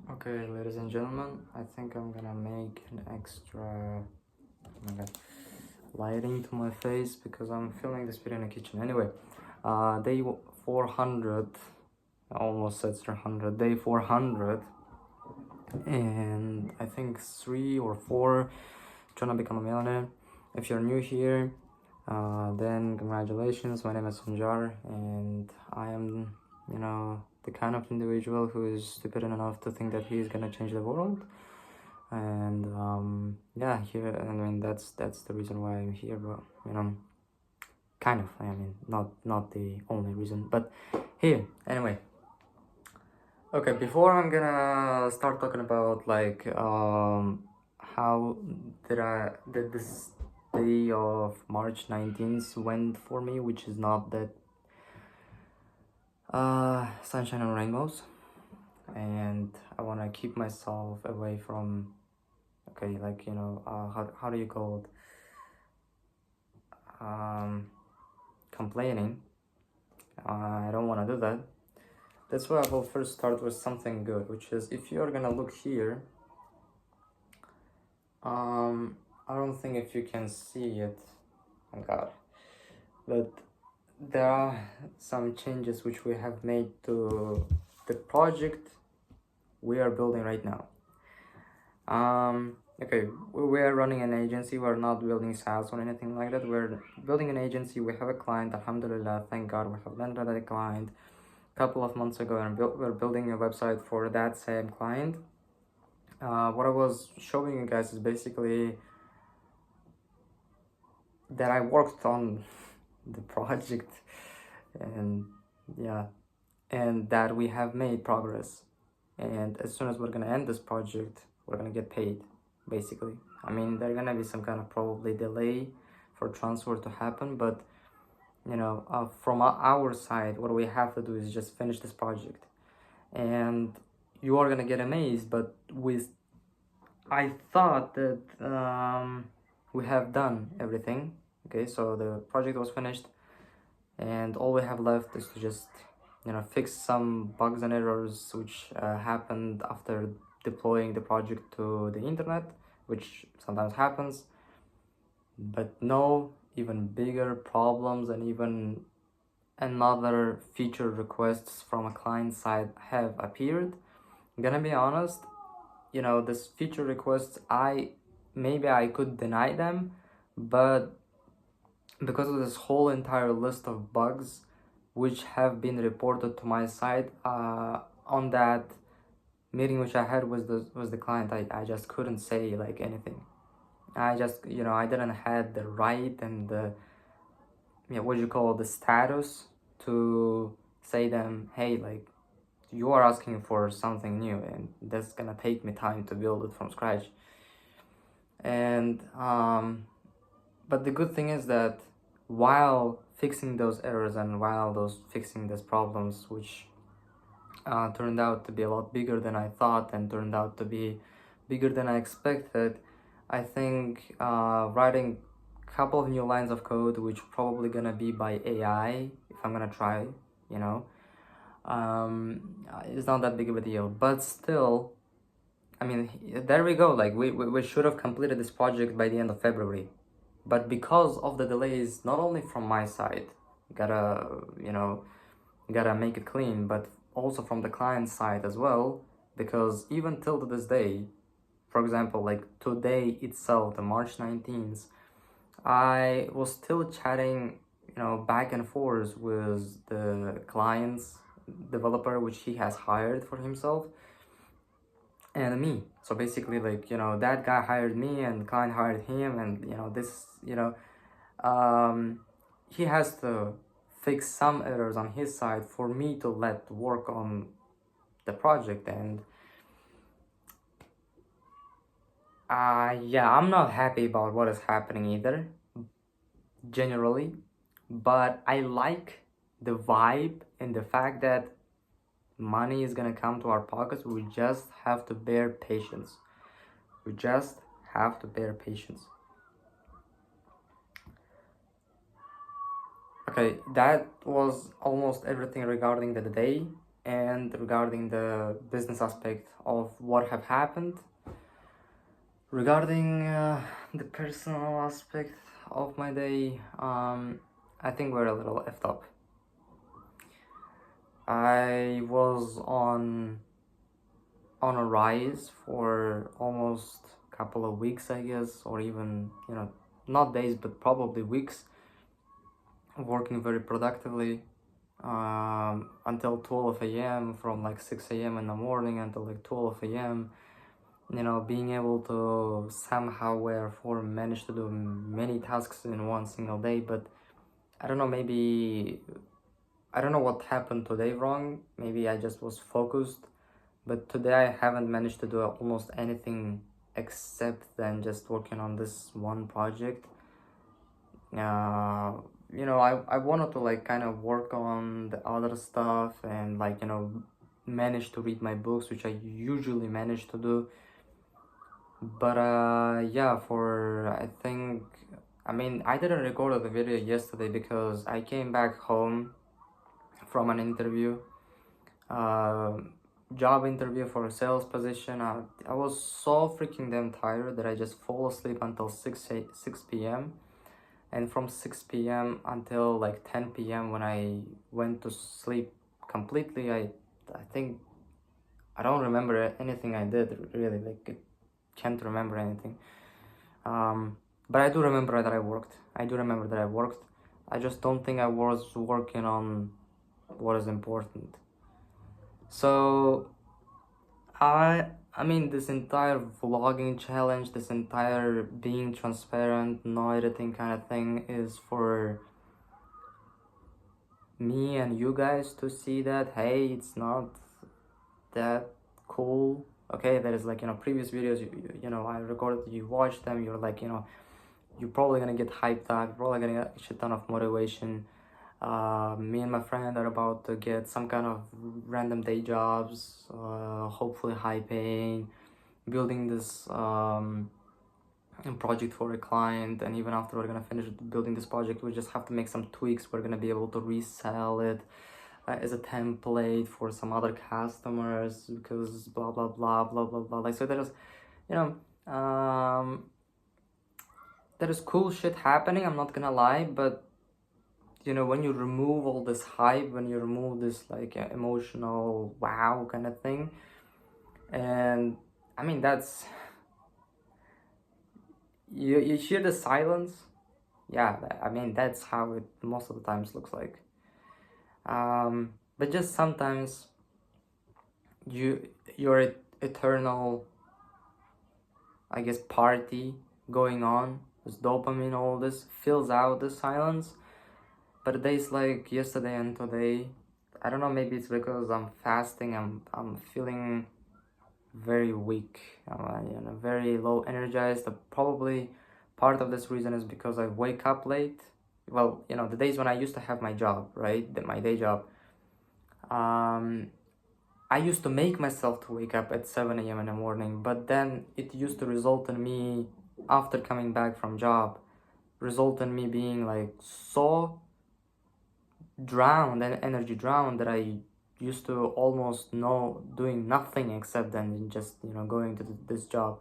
Okay, ladies and gentlemen, I think I'm gonna make an extra, oh my god, lighting to my face because I'm filming this video in the kitchen. Anyway, day 400, I almost said 300, day 400, and I think 3 or 4 trying to become a millionaire. If you're new here, then congratulations. My name is Sanjar, and I am, the kind of individual who is stupid enough to think that he's gonna change the world. And yeah, here, I mean, that's the reason why I'm here. But kind of, I mean, not the only reason, but here anyway. Okay, before I'm gonna start talking about like how did this day of March 19th went for me, which is not that sunshine and rainbows, and I want to keep myself away from, okay, like, how do you call it, complaining. I don't want to do that. That's why I will first start with something good, which is, if you're gonna look here, I don't think if you can see it, oh god, but there are some changes which we have made to the project we are building right now. Okay, we are running an agency. We're not building SaaS or anything like that. We're building an agency. We have a client, alhamdulillah, thank god we have landed a client a couple of months ago, and we're building a website for that same client. What I was showing you guys is basically that I worked on the project, and yeah, and that we have made progress, and as soon as we're gonna end this project, we're gonna get paid, basically. I mean, there's gonna be some kind of probably delay for transfer to happen, but from our side, what we have to do is just finish this project, and you are gonna get amazed, but I thought that we have done everything. Okay, so the project was finished, and all we have left is to just fix some bugs and errors which happened after deploying the project to the internet, which sometimes happens. But no even bigger problems and even another feature requests from a client side have appeared. I'm gonna be honest, this feature requests, maybe I could deny them, but because of this whole entire list of bugs which have been reported to my side on that meeting which I had with the client, I just couldn't say like anything. I just I didn't have the right and the what you call the status to say them, hey, like, you are asking for something new, and that's gonna take me time to build it from scratch. And but the good thing is that while fixing those errors and while fixing those problems, which turned out to be a lot bigger than I thought and turned out to be bigger than I expected, I think writing a couple of new lines of code, which probably gonna be by AI if I'm gonna try, it's not that big of a deal. But still, I mean, there we go. Like, we should have completed this project by the end of February, but because of the delays, not only from my side, gotta make it clean, but also from the client side as well, because even till to this day, for example, like today itself, the March 19th, I was still chatting, back and forth with the client's developer, which he has hired for himself, and me. So basically, like, that guy hired me and the client hired him, and he has to fix some errors on his side for me to let work on the project. And yeah, I'm not happy about what is happening either, generally, but I like the vibe and the fact that money is gonna come to our pockets. We just have to bear patience. We just have to bear patience. Okay, that was almost everything regarding the day. and regarding the business aspect of what have happened. Regarding the personal aspect of my day, I think we're a little effed up. I was on a rise for almost a couple of weeks, I guess, or even, not days, but probably weeks, working very productively until 12 a.m., from like 6 a.m. in the morning until like 12 a.m. Being able to somehow, wherefore, manage to do many tasks in one single day. But I don't know, maybe I don't know what happened today wrong. Maybe I just was focused, but today I haven't managed to do almost anything except then just working on this one project. I wanted to like kind of work on the other stuff and like manage to read my books, which I usually manage to do. But yeah, I didn't record the video yesterday because I came back home from an interview, uh, job interview for a sales position. I was so freaking damn tired that I just fall asleep until 6 p.m. And from 6 p.m. until like 10 p.m. when I went to sleep completely, I think I don't remember anything I did really. Like, I can't remember anything. But I do remember that I worked. I just don't think I was working on what is important. So this entire vlogging challenge, this entire being transparent, no editing kind of thing is for me and you guys to see that, hey, it's not that cool. Okay, there is like, previous videos, I recorded, you watch them, you're like, you're probably gonna get hyped up, you're probably gonna get a shit ton of motivation. Me and my friend are about to get some kind of random day jobs, hopefully high paying, building this project for a client, and even after we're gonna finish building this project, we just have to make some tweaks. We're gonna be able to resell it as a template for some other customers, because blah blah blah blah blah blah. Like, so there's there is cool shit happening, I'm not gonna lie, but when you remove all this hype, when you remove this like emotional wow kind of thing, and that's, you hear the silence. Yeah, that's how it most of the times looks like. But just sometimes your eternal, I guess, party going on, this dopamine, all this fills out the silence. But days like yesterday and today, I don't know, maybe it's because I'm fasting, I'm feeling very weak, very low energized. Probably part of this reason is because I wake up late. Well, the days when I used to have my job, right, my day job, I used to make myself to wake up at 7 a.m. in the morning, but then it used to result in me, after coming back from job, result in me being like so drowned and energy drowned that I used to almost doing nothing except then just going to this job.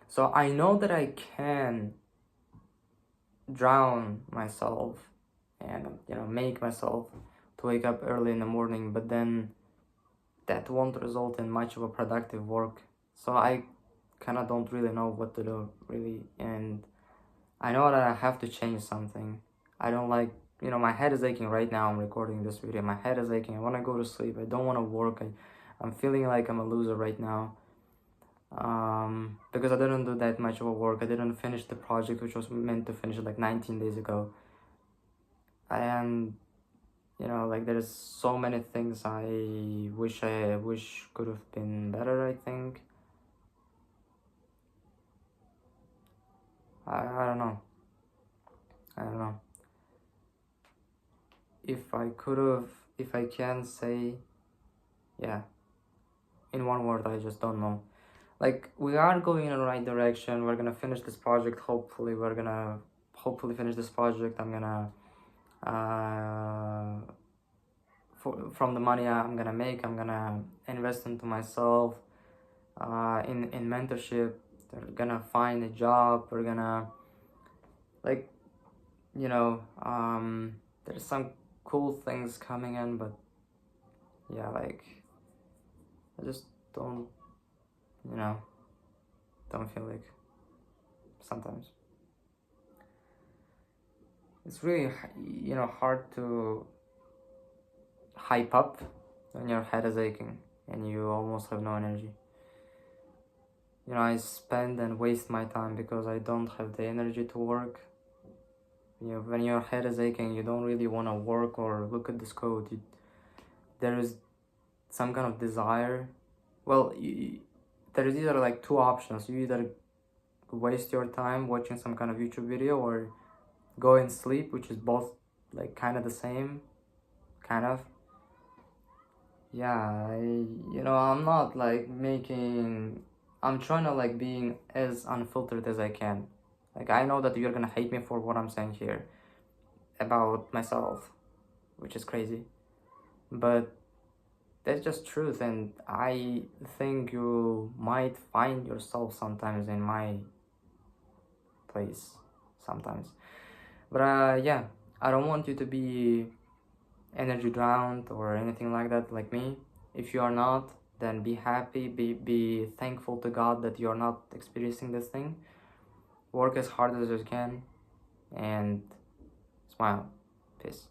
So I know that I can drown myself and make myself to wake up early in the morning, but then that won't result in much of a productive work. So I kind of don't really know what to do really, and I know that I have to change something. I don't like, my head is aching right now. I'm recording this video, my head is aching. I want to go to sleep. I don't want to work. I'm feeling like I'm a loser right now, because I didn't do that much of a work. I didn't finish the project, which was meant to finish like 19 days ago. And like, there's so many things I wish could have been better, I think. I don't know. If I can say, yeah, in one word, I just don't know. Like, we are going in the right direction. We're gonna finish this project. Hopefully finish this project. I'm gonna from the money I'm gonna make, I'm gonna invest into myself, in mentorship. They're gonna find a job. We're gonna, like, you know, there's some cool things coming in, but yeah, like, I just don't, you know, don't feel like, sometimes it's really, hard to hype up when your head is aching and you almost have no energy. I spend and waste my time because I don't have the energy to work. When your head is aching, you don't really want to work or look at this code. There is some kind of desire. Well, there is either like two options. You either waste your time watching some kind of YouTube video or go and sleep, which is both like kind of the same, kind of. Yeah, I'm not like I'm trying to like being as unfiltered as I can. Like, I know that you're gonna hate me for what I'm saying here about myself, which is crazy, but that's just truth, and I think you might find yourself sometimes in my place sometimes. But yeah, I don't want you to be energy drowned or anything like that, like me. If you are not, then be happy, be thankful to God that you're not experiencing this thing. Work as hard as you can and smile. Peace.